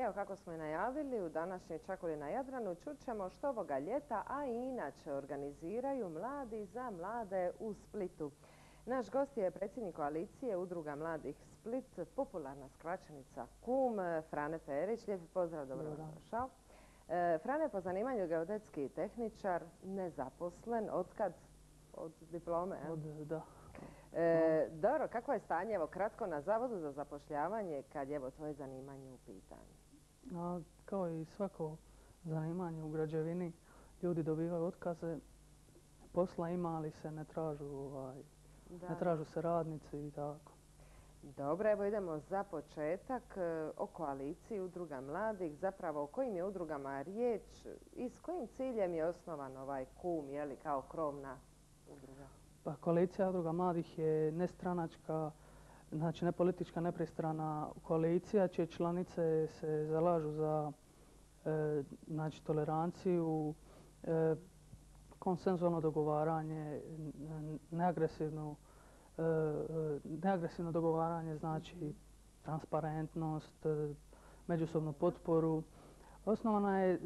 evo kako smo i najavili, u današnjoj Čakuli na Jadranu čućemo što ovoga ljeta, a i inače organiziraju Mladi za mlade u Splitu. Naš gost je predsjednik koalicije Udruga mladih Split, popularna skraćenica KUM, Frane Perić. Lijepi pozdrav, dobrodošao. Frane po zanimanju geodetski tehničar, nezaposlen, otkad? Od diplome? Da. Dobro, kakvo je stanje, evo kratko, na Zavodu za zapošljavanje kad je tvoje zanimanje u pitanju? Kao i svako zanimanje u građevini, ljudi dobivaju otkaze, posla ima, ali se ne tražu se radnici i tako. Dobro, evo idemo za početak o koaliciji Udruga mladih, zapravo o kojim je udrugama riječ i s kojim ciljem je osnovan ovaj KUM, kao krovna udruga? Pa, koalicija Udruga mladih je nestranačka, znači nepolitička, nepristrana koalicija čije članice se zalažu za toleranciju, konsenzualno dogovaranje, neagresivno dogovaranje, znači transparentnost, međusobnu potporu. Osnovana je,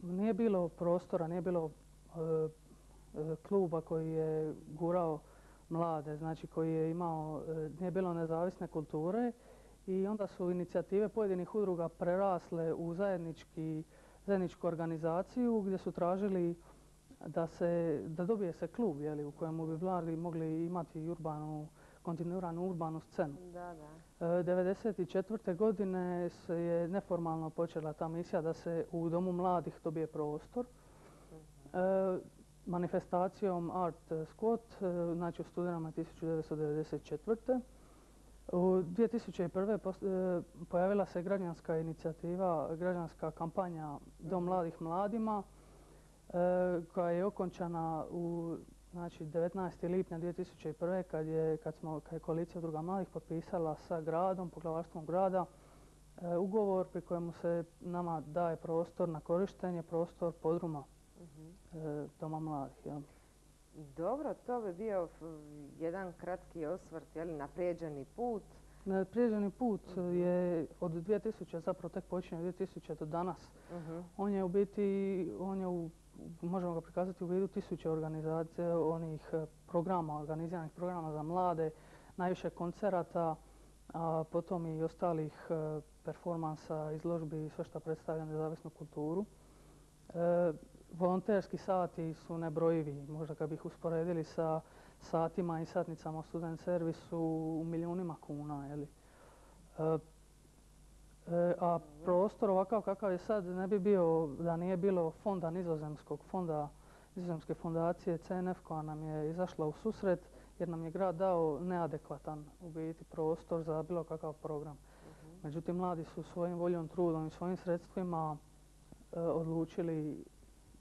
nije bilo prostora, nije bilo kluba koji je gurao mlade, znači koji je imao, nije bilo nezavisne kulture i onda su inicijative pojedinih udruga prerasle u zajedničku organizaciju gdje su tražili da dobije se klub u kojemu bi mladi mogli imati kontinuiranu urbanu scenu. 1994. godine se je neformalno počela ta misija da se u Domu mladih dobije prostor. Manifestacijom Art Squad, znači u studenama 1994. U 2001. pojavila se građanska inicijativa, građanska kampanja Dom mladih mladima, koja je okončana u 19. lipnja 2001. kad je koalicija Udruga mladih potpisala sa gradom, poglavarstvom grada, ugovor pri kojemu se nama daje prostor na korištenje, prostor podruma Doma mladih. Dobro, to bi bio jedan kratki osvrt, na prijeđeni put. Prijeđeni put je od 2000, zapravo tek počinje od 2000 do danas. On je u biti, možemo ga prikazati u vidu tisuće organizacija, onih programa, organiziranih programa za mlade, najviše koncerata, a potom i ostalih performansa, izložbi i sve što predstavlja nezavisnu kulturu. Volonterski sati su nebrojivi, možda kad bih usporedili sa satima i satnicama u student servisu u milijunima kuna. A prostor ovakav kakav je sad ne bi bio da nije bilo fonda nizozemske fondacije CNF koja nam je izašla u susret jer nam je grad dao neadekvatan u biti prostor za bilo kakav program. Međutim, mladi su svojim voljom, trudom i svojim sredstvima odlučili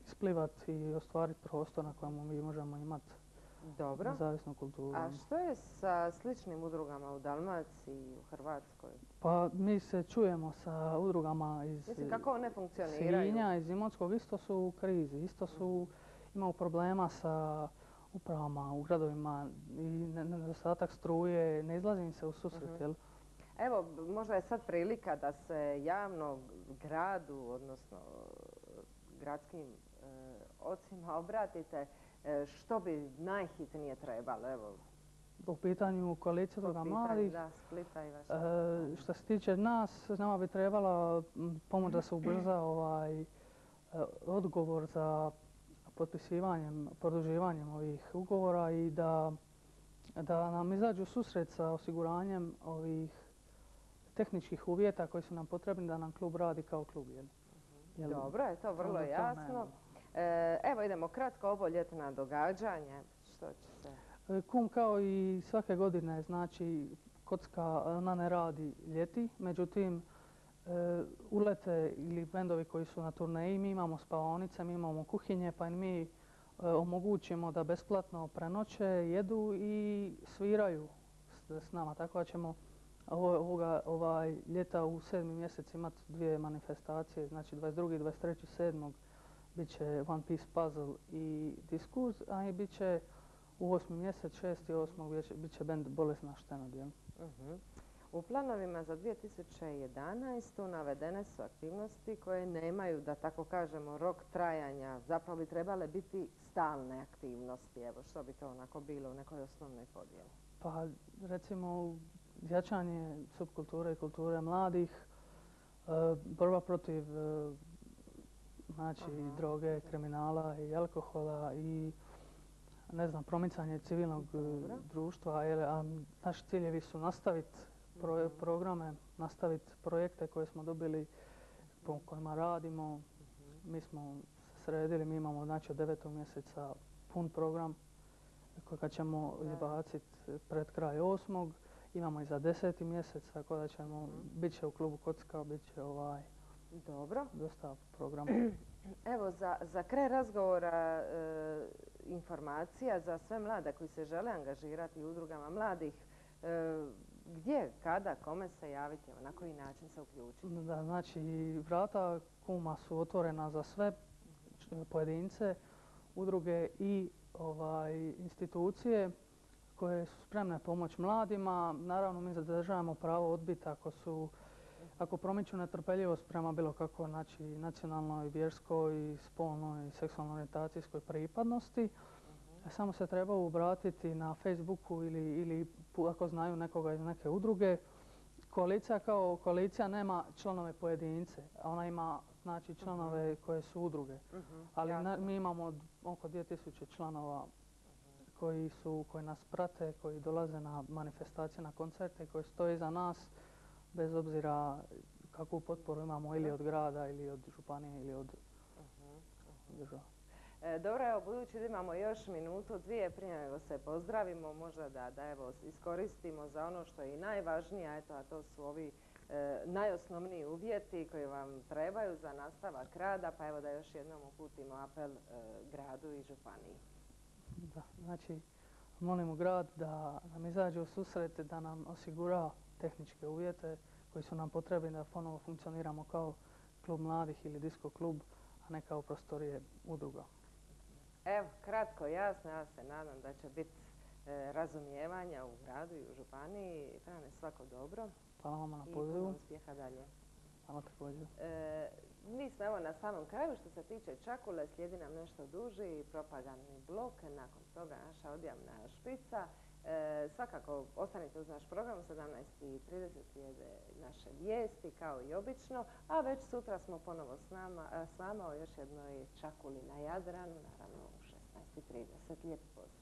isplivati i ostvariti prostor na kojemu mi možemo imati nezavisnu kulturu. A što je sa sličnim udrugama u Dalmaciji i u Hrvatskoj? Pa mi se čujemo sa udrugama iz kako one funkcioniraju? Sinja, iz Imotskog, isto su u krizi, isto imaju problema sa upravama u gradovima i nedostatak struje, ne izlazi im se u susret. Evo, možda je sad prilika da se javno gradu, odnosno gradskim ocima obratite što bi najhitnije trebalo. U pitanju koalicije Udruga mladih, Splita i vaše. što se tiče nas, nama bi trebala pomoć da se ubrza odgovor za potpisivanjem, produživanjem ovih ugovora i da nam izađu susret sa osiguranjem ovih tehničkih uvjeta koji su nam potrebni da nam klub radi kao klub. Dobro, je to vrlo jasno. Evo idemo kratko ovo ljetna događanje. Što će se? KUM kao i svake godine, znači kocka ona ne radi ljeti, međutim ulete ili bendovi koji su na turneji, mi imamo spavaonice, mi imamo kuhinje, pa mi omogućimo da besplatno prenoće, jedu i sviraju s nama. Tako da ćemo ljeta u 7. mjesec imati dvije manifestacije, znači 22. i 23.7. bit će One Piece Puzzle i Diskurs, a i bit će u 8. mjesec, 6. i 8. bit će band Bolesna štena. U planovima za 2011. navedene su aktivnosti koje nemaju, da tako kažemo, rok trajanja. Zapravo bi trebale biti stalne aktivnosti. Evo, što bi to onako bilo u nekoj osnovnoj podjeli? Pa recimo jačanje subkulture i kulture mladih, borba protiv znači droge, kriminala i alkohola i ne znam, promicanje civilnog društva. A naši ciljevi su nastaviti programe, nastaviti projekte koje smo dobili, po kojima radimo. Mi smo se sredili, mi imamo znači od 9. mjeseca pun program kojega ćemo izbaciti pred kraj 8. Imamo i za 10. mjesec, tako da ćemo, bit će u klubu Kocka, bit će Dobro. Dosta programa. Evo, za kraj razgovora informacija za sve mlade koji se žele angažirati u udrugama mladih. Gdje, kada, kome se javiti, na koji način se uključiti? Da, znači, vrata Kuma su otvorena za sve pojedince, udruge i institucije koje su spremne pomoći mladima. Naravno, mi zadržavamo pravo odbiti ako promiču netrpeljivost prema bilo kakvoj nacionalnoj, vjerskoj, spolnoj, seksualnoj orijentacijskoj pripadnosti. Samo se treba obratiti na Facebooku ili ako znaju nekoga iz neke udruge. Koalicija kao koalicija nema članove pojedince, a ona ima znači članove koje su udruge. Ali mi imamo oko 2000 članova koji nas prate, koji dolaze na manifestacije, na koncerte, koji stoje iza nas bez obzira kakvu potporu imamo ili od grada ili od županije ili od država. Dobro, evo, budući da imamo još minutu, dvije prije nego se pozdravimo, možda da evo iskoristimo za ono što je i najvažnije, a to su ovi najosnovniji uvjeti koji vam trebaju za nastavak rada, pa evo da još jednom uputimo apel gradu i županiji. Da, znači, molimo grad da nam izađe u susret, da nam osigura tehničke uvjete koji su nam potrebni da ponovo funkcioniramo kao klub mladih ili disko klub, a ne kao prostorije udruga. Evo, kratko, jasno, ja se nadam da će biti razumijevanja u gradu i u županiji. Frane, svako dobro. Hvala vama na pozivu. I puno uspjeha dalje. Hvala također. Mi smo evo na samom kraju. Što se tiče Čakule, slijedi nam nešto duži propagandni blok. Nakon toga naša odjavna špica. Svakako ostanite uz naš program. U 17:30 slijede naše vijesti kao i obično. A već sutra smo ponovo s vama o još jednoj Čakuli na Jadranu. Naravno u 16:30. Lijep pozdrav.